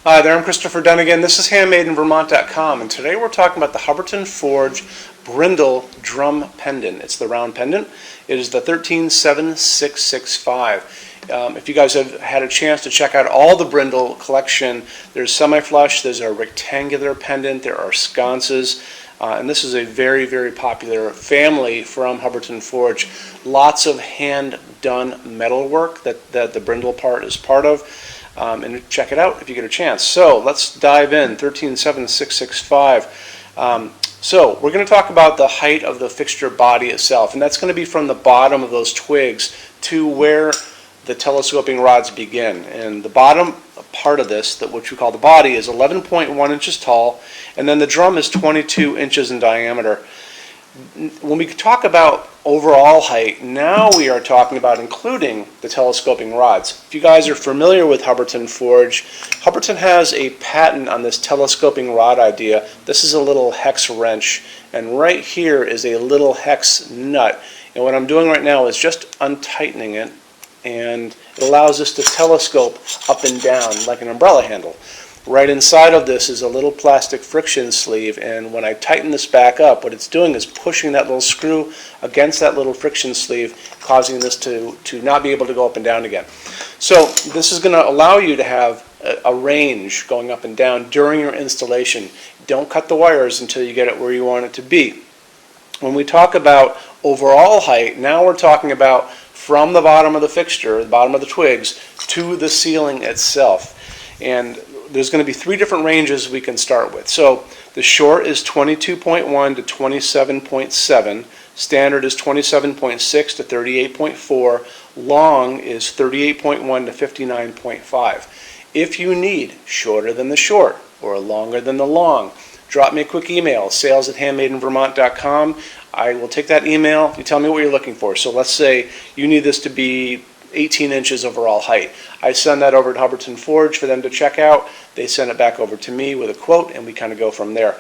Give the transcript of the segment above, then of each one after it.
Hi there, I'm Christopher Dunnigan. This is HandmadeInVermont.com, and today we're talking about the Hubbardton Forge Brindille Drum Pendant. It's the round pendant. It is the 137665. If you guys have had a chance to check out all the Brindille collection, there's semi-flush, there's a rectangular pendant, there are sconces, and this is a very, very popular family from Hubbardton Forge. Lots of hand-done metal work that the Brindille part is part of. And check it out if you get a chance. So let's dive in, 137665. So we're going to talk about the height of the fixture body itself, and that's going to be from the bottom of those twigs to where the telescoping rods begin. And the bottom part of this, which we call the body, is 11.1 inches tall, and then the drum is 22 inches in diameter. When we talk about overall height, now we are talking about including the telescoping rods. If you guys are familiar with Hubbardton Forge, Hubbardton has a patent on this telescoping rod idea. This is a little hex wrench, and right here is a little hex nut. And what I'm doing right now is just untightening it, and it allows us to telescope up and down like an umbrella handle. Right inside of this is a little plastic friction sleeve, and when I tighten this back up, what it's doing is pushing that little screw against that little friction sleeve, causing this to not be able to go up and down again. So this is going to allow you to have a range going up and down during your installation. Don't cut the wires until you get it where you want it to be. When we talk about overall height, now we're talking about from the bottom of the fixture, the bottom of the twigs, to the ceiling itself. And there's going to be three different ranges we can start with. So the short is 22.1 to 27.7, standard is 27.6 to 38.4, long is 38.1 to 59.5. If you need shorter than the short or longer than the long, drop me a quick email, sales@HandmadeInVermont.com. I will take that email. You tell me what you're looking for. So let's say you need this to be 18 inches overall height. I send that over to Hubbardton Forge for them to check out. They send it back over to me with a quote, and we kind of go from there.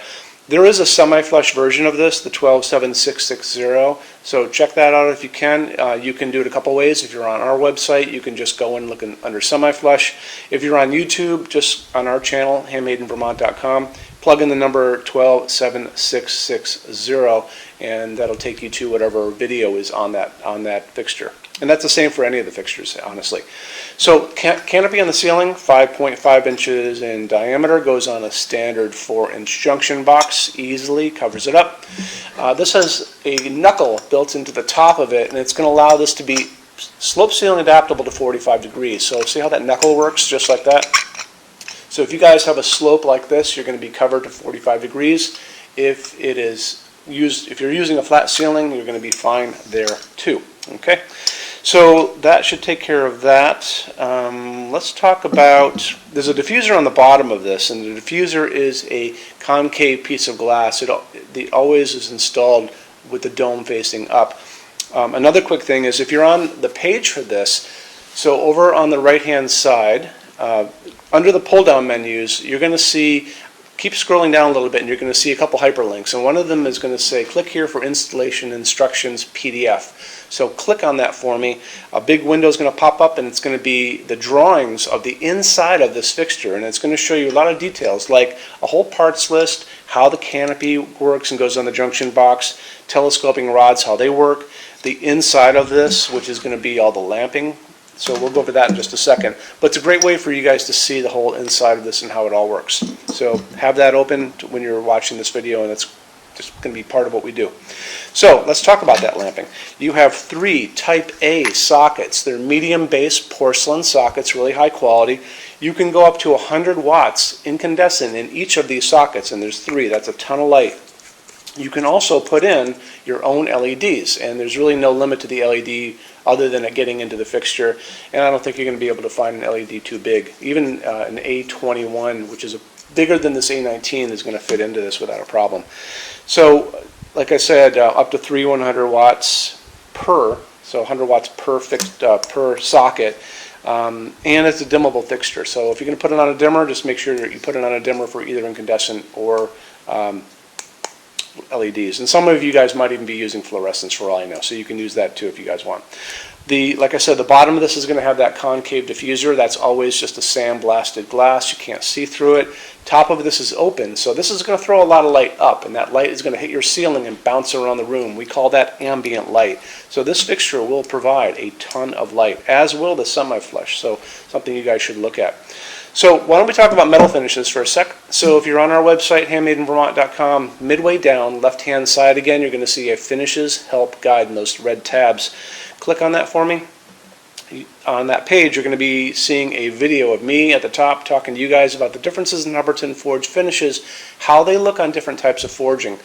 There is a semi-flush version of this, the 127660, so check that out if you can. You can do it a couple ways. If you're on our website, you can just go and look under semi-flush. If you're on YouTube, just on our channel, HandmadeInVermont.com, plug in the number 127660, and that'll take you to whatever video is on that fixture. And that's the same for any of the fixtures, honestly. So canopy on the ceiling, 5.5 inches in diameter, goes on a standard 4-inch junction box, easily covers it up. This has a knuckle built into the top of it, and it's going to allow this to be slope ceiling adaptable to 45 degrees. So see how that knuckle works, just like that? So if you guys have a slope like this, you're going to be covered to 45 degrees. If you're using a flat ceiling, you're going to be fine there too. Okay, so that should take care of that. Let's talk about, there's a diffuser on the bottom of this, and the diffuser is a concave piece of glass. It always is installed with the dome facing up. Another quick thing is if you're on the page for this, so over on the right hand side, under the pull down menus, you're going to see, keep scrolling down a little bit, and you're going to see a couple hyperlinks, and one of them is going to say click here for installation instructions PDF. So click on that for me. A big window is going to pop up, and it's going to be the drawings of the inside of this fixture, and it's going to show you a lot of details like a whole parts list, how the canopy works and goes on the junction box, telescoping rods, how they work, the inside of this, which is going to be all the lamping. So we'll go over that in just a second. But it's a great way for you guys to see the whole inside of this and how it all works. So have that open when you're watching this video, and it's just going to be part of what we do. So let's talk about that lamping. You have 3 Type A sockets. They're medium base porcelain sockets, really high quality. You can go up to 100 watts incandescent in each of these sockets, and there's 3. That's a ton of light. You can also put in your own LEDs, and there's really no limit to the LED other than it getting into the fixture, and I don't think you're going to be able to find an LED too big. Even an A21, which is bigger than this A19, is going to fit into this without a problem. So, like I said, up to 100 watts per, so 100 watts per socket, and it's a dimmable fixture. So if you're going to put it on a dimmer, just make sure that you put it on a dimmer for either incandescent or LEDs. And some of you guys might even be using fluorescents for all I know, so you can use that too if you guys want. Like I said, the bottom of this is going to have that concave diffuser. That's always just a sandblasted glass. You can't see through it. Top of this is open, so this is going to throw a lot of light up, and that light is going to hit your ceiling and bounce around the room. We call that ambient light. So this fixture will provide a ton of light, as will the semi-flush, so something you guys should look at. So why don't we talk about metal finishes for a sec. So if you're on our website, HandmadeInVermont.com, midway down, left-hand side again, you're going to see a Finishes Help Guide in those red tabs. Click on that for me. On that page, you're going to be seeing a video of me at the top talking to you guys about the differences in Hubbardton forged finishes, how they look on different types of forging.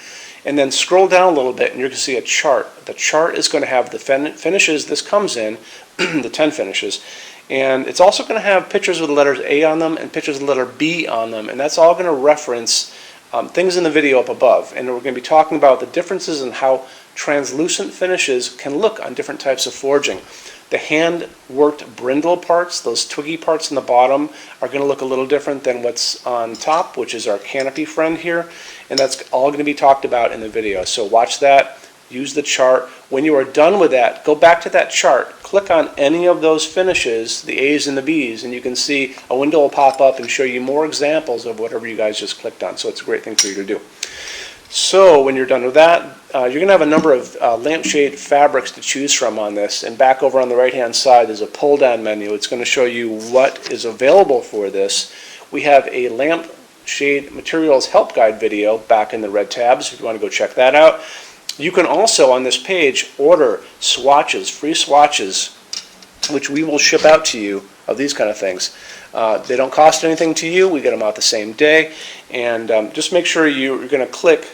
And then scroll down a little bit and you're going to see a chart. The chart is going to have the finishes this comes in, the 10 finishes. And it's also going to have pictures with the letters A on them and pictures with the letter B on them. And that's all going to reference things in the video up above. And we're going to be talking about the differences in how translucent finishes can look on different types of forging. The hand-worked brindle parts, those twiggy parts in the bottom, are going to look a little different than what's on top, which is our canopy friend here. And that's all going to be talked about in the video. So watch that. Use the chart. When you are done with that, go back to that chart, click on any of those finishes, the A's and the B's, and you can see a window will pop up and show you more examples of whatever you guys just clicked on. So it's a great thing for you to do. So when you're done with that, you're going to have a number of lampshade fabrics to choose from on this. And back over on the right-hand side, there's a pull-down menu. It's going to show you what is available for this. We have a lampshade materials help guide video back in the red tabs if you want to go check that out. You can also, on this page, order swatches, free swatches, which we will ship out to you of these kind of things. They don't cost anything to you. We get them out the same day. And just make sure you're going to click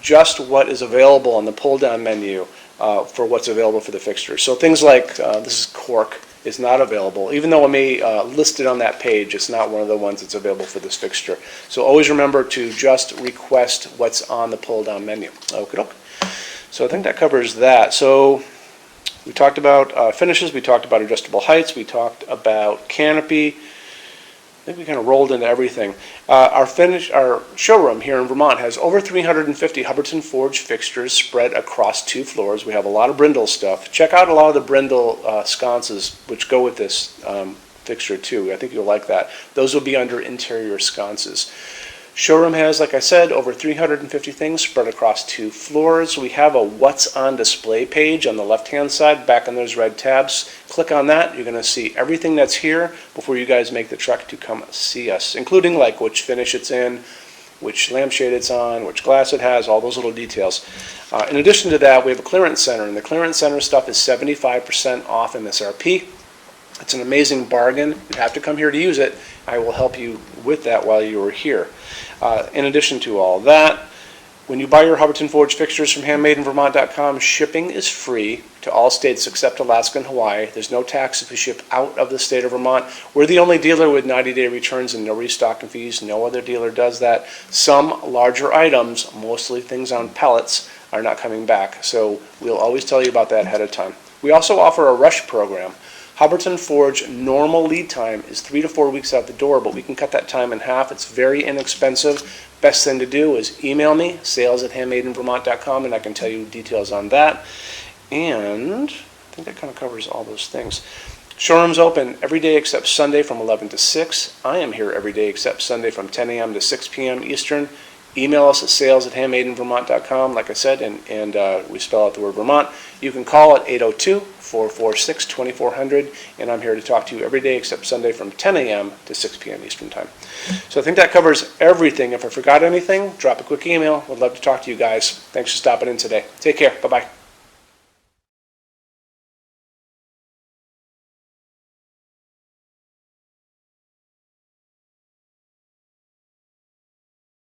just what is available on the pull-down menu for what's available for the fixture. So things like, this is cork, is not available. Even though it may list it on that page, it's not one of the ones that's available for this fixture. So always remember to just request what's on the pull-down menu. Okey-doke. So I think that covers that. So we talked about finishes, we talked about adjustable heights, we talked about canopy. I think we kind of rolled into everything. Our showroom here in Vermont has over 350 Hubbardton forged fixtures spread across 2 floors. We have a lot of Brindille stuff. Check out a lot of the Brindille sconces which go with this fixture too. I think you'll like that. Those will be under interior sconces. Showroom has, like I said, over 350 things spread across 2 floors. We have a What's on Display page on the left-hand side, back in those red tabs. Click on that. You're going to see everything that's here before you guys make the trek to come see us, including like which finish it's in, which lampshade it's on, which glass it has, all those little details. In addition to that, we have a clearance center, and the clearance center stuff is 75% off MSRP. It's an amazing bargain. You have to come here to use it. I will help you with that while you are here. In addition to all that, when you buy your Hubbardton forged fixtures from HandmadeInVermont.com, shipping is free to all states except Alaska and Hawaii. There's no tax if you ship out of the state of Vermont. We're the only dealer with 90-day returns and no restocking fees. No other dealer does that. Some larger items, mostly things on pallets, are not coming back. So we'll always tell you about that ahead of time. We also offer a rush program. Hubbardton Forge normal lead time is 3 to 4 weeks out the door, but we can cut that time in half. It's very inexpensive. Best thing to do is email me, sales@HandmadeInVermont.com, and I can tell you details on that. And I think that kind of covers all those things. Showroom's open every day except Sunday from 11 to 6. I am here every day except Sunday from 10 a.m. to 6 p.m. Eastern. Email us at sales@HandmadeInVermont.com, like I said, and we spell out the word Vermont. You can call at 802-446-2400, and I'm here to talk to you every day except Sunday from 10 a.m. to 6 p.m. Eastern Time. So I think that covers everything. If I forgot anything, drop a quick email. Would love to talk to you guys. Thanks for stopping in today. Take care. Bye-bye.